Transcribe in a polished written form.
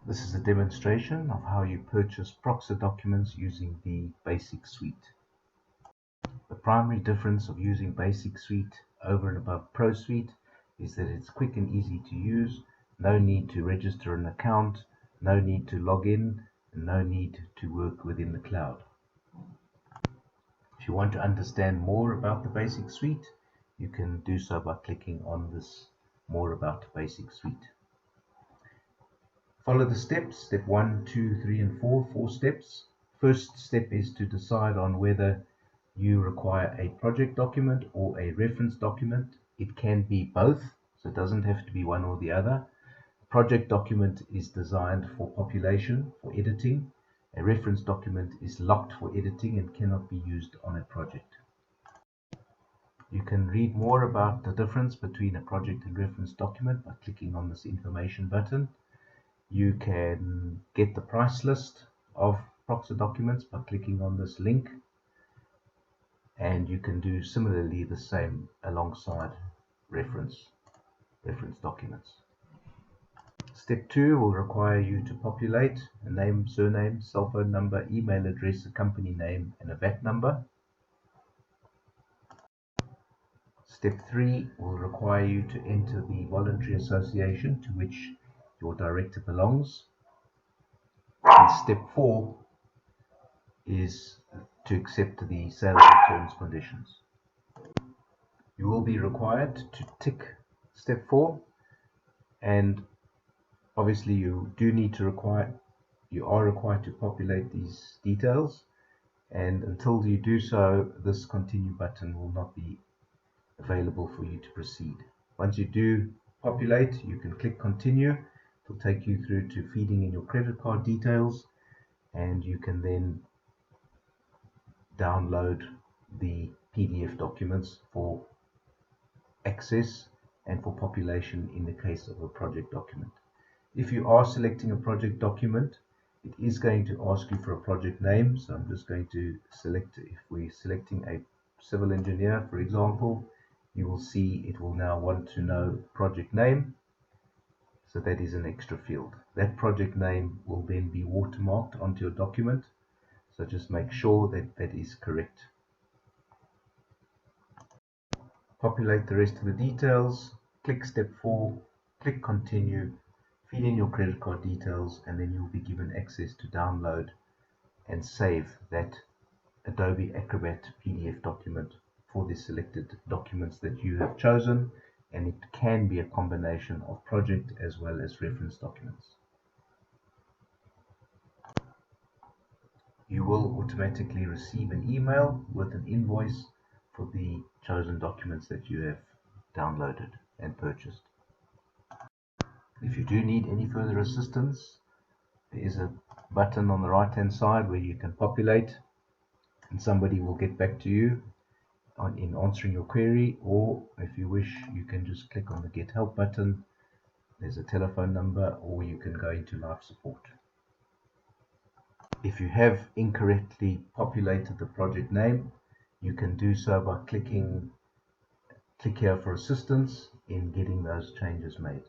This is a demonstration of how you purchase PROCSA documents using the Basic Suite. The primary difference of using Basic Suite over and above Pro Suite is that it's quick and easy to use, no need to register an account, no need to log in, and no need to work within the cloud. If you want to understand more about the Basic Suite, you can do so by clicking on this More About Basic Suite. Follow the steps, step 1, 2, 3, and 4 steps. First step is to decide on whether you require a project document or a reference document. It can be both, so it doesn't have to be one or the other. A project document is designed for population, for editing. A reference document is locked for editing and cannot be used on a project. You can read more about the difference between a project and reference document by clicking on this information button. You can get the price list of PROCSA documents by clicking on this link, and you can do similarly the same alongside reference documents. Step 2 will require you to populate a name, surname, cell phone number, email address, a company name, and a VAT number. Step 3 will require you to enter the voluntary association to which your director belongs. And step 4 is to accept the sales terms conditions. You will be required to tick step 4, and obviously you are required to populate these details, and until you do so, this continue button will not be available for you to proceed. Once you do populate, you can click continue. It will take you through to feeding in your credit card details, and you can then download the PDF documents for access and for population in the case of a project document. If you are selecting a project document, it is going to ask you for a project name, so I'm just going to select, if we're selecting a civil engineer, for example, you will see it will now want to know project name. So that is an extra field. That project name will then be watermarked onto your document. So just make sure that that is correct. Populate the rest of the details. Click step 4. Click continue. Feed in your credit card details, and then you'll be given access to download and save that Adobe Acrobat PDF document for the selected documents that you have chosen. And it can be a combination of project as well as reference documents. You will automatically receive an email with an invoice for the chosen documents that you have downloaded and purchased. If you do need any further assistance, there is a button on the right hand side where you can populate, and somebody will get back to you in answering your query, or if you wish, you can just click on the Get Help button. There's a telephone number, or you can go into live support. If you have incorrectly populated the project name, you can do so by click here for assistance in getting those changes made.